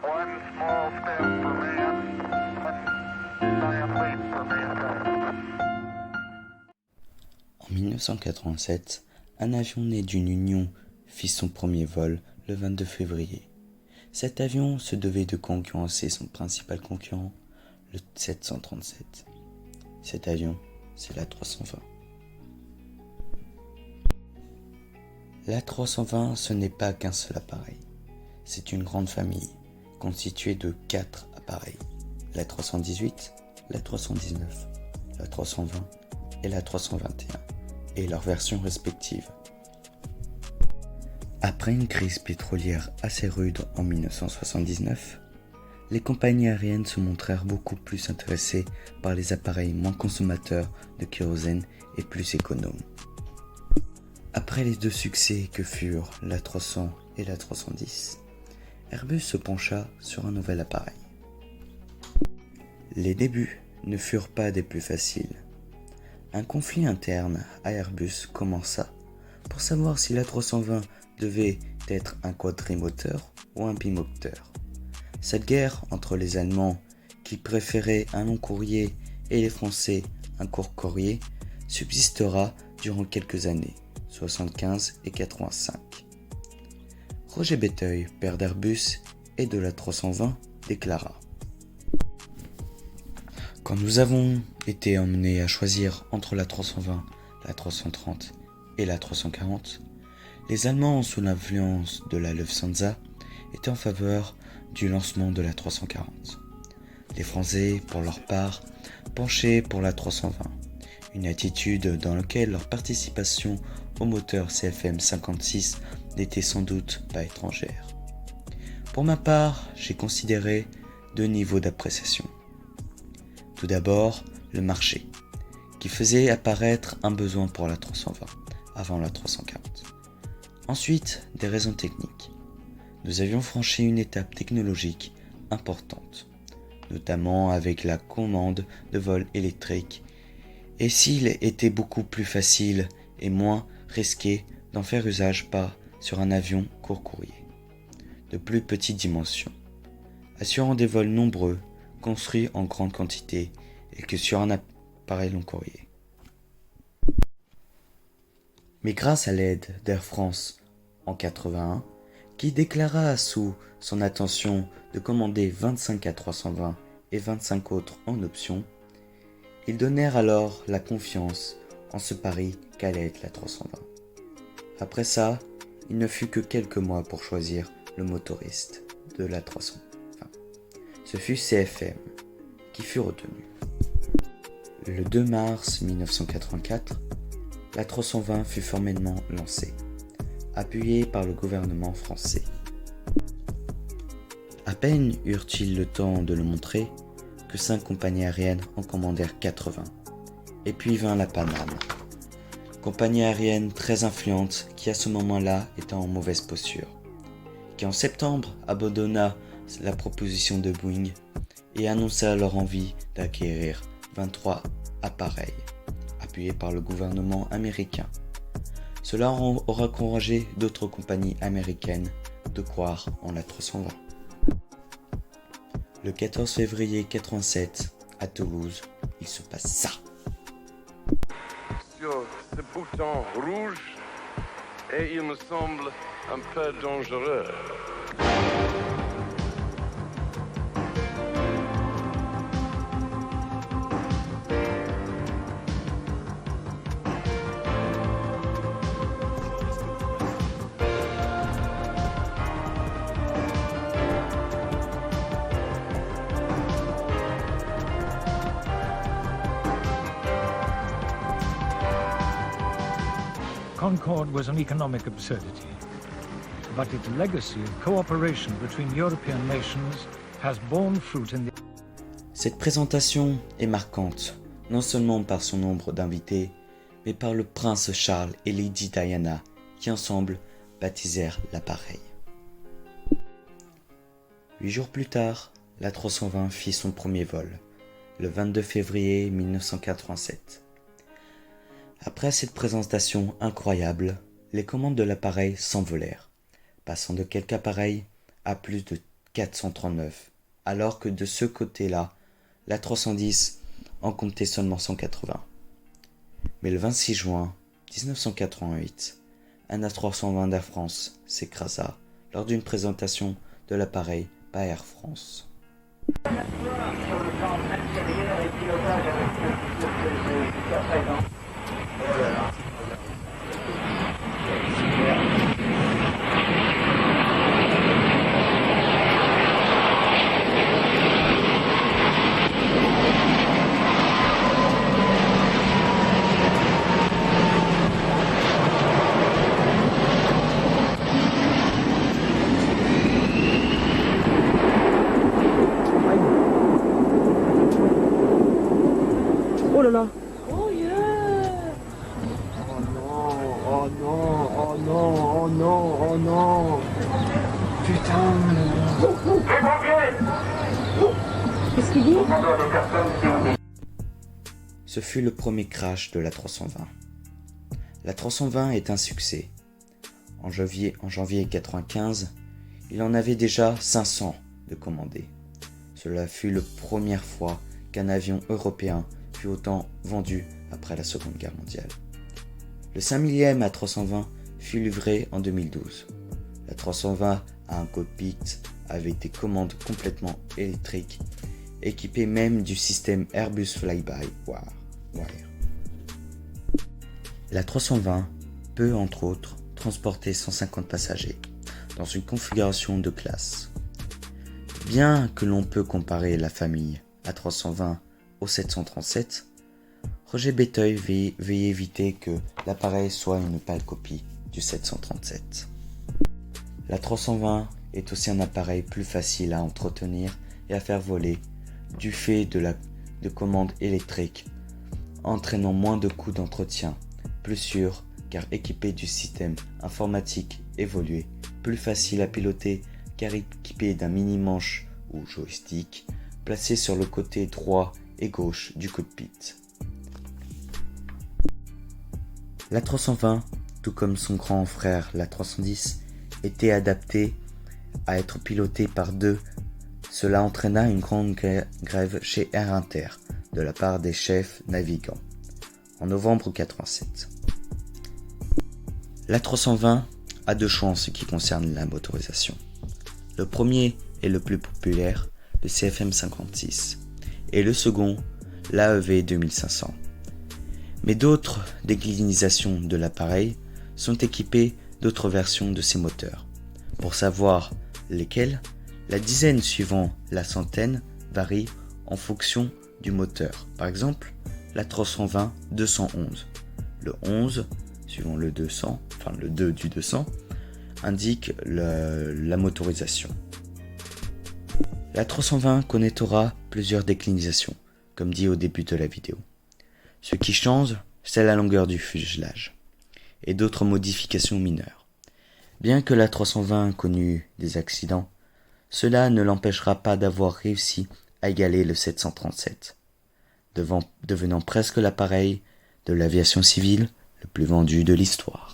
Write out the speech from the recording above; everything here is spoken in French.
One small step for man, one giant leap for mankind. En 1987, un avion né d'une union fit son premier vol le 22 février. Cet avion se devait de concurrencer son principal concurrent, le 737. Cet avion, c'est l'A320. L'A320, ce n'est pas qu'un seul appareil. C'est une grande famille, constituée de 4 appareils. L'A318, l'A319, l'A320 et l'A321, et leurs versions respectives. Après une crise pétrolière assez rude en 1979, les compagnies aériennes se montrèrent beaucoup plus intéressées par les appareils moins consommateurs de kérosène et plus économes. Après les deux succès que furent l'A300 et l'A310, Airbus se pencha sur un nouvel appareil. Les débuts ne furent pas des plus faciles. Un conflit interne à Airbus commença pour savoir si l'A320 devait être un quadrimoteur ou un bimoteur. Cette guerre entre les Allemands qui préféraient un long courrier et les Français un court courrier subsistera durant quelques années, 75 et 85. Roger Béteuil, père d'Airbus et de l'A320, déclara: quand nous avons été emmenés à choisir entre l'A320, l'A330 et l'A340, les Allemands, sous l'influence de la Lufthansa, étaient en faveur du lancement de l'A340. Les Français, pour leur part, penchaient pour l'A320, une attitude dans laquelle leur participation au moteur CFM56 n'était sans doute pas étrangère. Pour ma part, j'ai considéré deux niveaux d'appréciation. Tout d'abord, le marché, qui faisait apparaître un besoin pour l'A320 avant l'A340. Ensuite, des raisons techniques. Nous avions franchi une étape technologique importante, notamment avec la commande de vol électrique, et s'il était beaucoup plus facile et moins risqué d'en faire usage pas sur un avion court courrier, de plus petite dimension, assurant des vols nombreux, construits en grande quantité, et que sur un appareil long courrier. Mais grâce à l'aide d'Air France en 81, qui déclara sous son attention de commander 25 A320 et 25 autres en option, ils donnèrent alors la confiance en ce pari qu'allait être l'A320. Après ça, il ne fut que quelques mois pour choisir le motoriste de l'A320. Ce fut CFM qui fut retenu. Le 2 mars 1984, l'A320 fut formellement lancé, appuyé par le gouvernement français. À peine eurent-ils le temps de le montrer que 5 compagnies aériennes en commandèrent 80. Et puis vint la Paname, compagnie aérienne très influente qui à ce moment-là était en mauvaise posture, qui en septembre abandonna la proposition de Boeing et annonça leur envie d'acquérir 23 appareils, appuyés par le gouvernement américain. Cela aura encouragé d'autres compagnies américaines de croire en l'A320. Le 14 février 87, à Toulouse, il se passe ça. Sur ce bouton rouge, et il me semble un peu dangereux. Concorde was an economic absurdity, but its legacy of cooperation between European nations has borne fruit in the... Cette présentation est marquante, non seulement par son nombre d'invités, mais par le prince Charles et Lady Diana, qui ensemble baptisèrent l'appareil. 8 jours plus tard, l'A320 fit son premier vol, le 22 février 1987. Après cette présentation incroyable, les commandes de l'appareil s'envolèrent, passant de quelques appareils à plus de 439, alors que de ce côté-là, l'A310 en comptait seulement 180. Mais le 26 juin 1988, un A320 d'Air France s'écrasa lors d'une présentation de l'appareil par Air France. Oh là là. Oh yeah. Oh non, oh non, oh non, oh non, oh non. Putain. Qu'est-ce qu'il dit? Ce fut le premier crash de l'A320. L'A320 est un succès. En janvier 1995, il en avait déjà 500 de commandés. Cela fut la première fois qu'un avion européen fut autant vendu après la Seconde Guerre mondiale. Le 5 millième A320 fut livré en 2012. L'A320 a un cockpit avec des commandes complètement électriques, équipé même du système Airbus Fly-by-Wire. L'A320 peut entre autres transporter 150 passagers dans une configuration de classe. Bien que l'on peut comparer la famille A320 au 737, Roger Beteuil veillait éviter que l'appareil soit une pâle copie du 737. L'A320 est aussi un appareil plus facile à entretenir et à faire voler du fait de commandes électriques, entraînant moins de coûts d'entretien, plus sûr car équipé du système informatique évolué, plus facile à piloter car équipé d'un mini-manche ou joystick placé sur le côté droit et gauche du cockpit. L'A320, tout comme son grand frère l'A310, était adapté à être piloté par deux. Cela entraîna une grande grève chez Air Inter de la part des chefs navigants en novembre 1987. L'A320 a deux choix en ce qui concerne la motorisation. Le premier est le plus populaire, le CFM56, et le second, l'AEV 2500. Mais d'autres déclinaisons de l'appareil sont équipées d'autres versions de ces moteurs. Pour savoir lesquelles, la dizaine suivant la centaine varie en fonction du moteur. Par exemple, l'A320 211. Le 11, suivant le 200, enfin le 2 du 200, indique la motorisation. L'A320 connaîtra plusieurs déclinaisons, comme dit au début de la vidéo. Ce qui change, c'est la longueur du fuselage et d'autres modifications mineures. Bien que l'A320 connut des accidents, cela ne l'empêchera pas d'avoir réussi à égaler le 737, devenant presque l'appareil de l'aviation civile le plus vendu de l'histoire.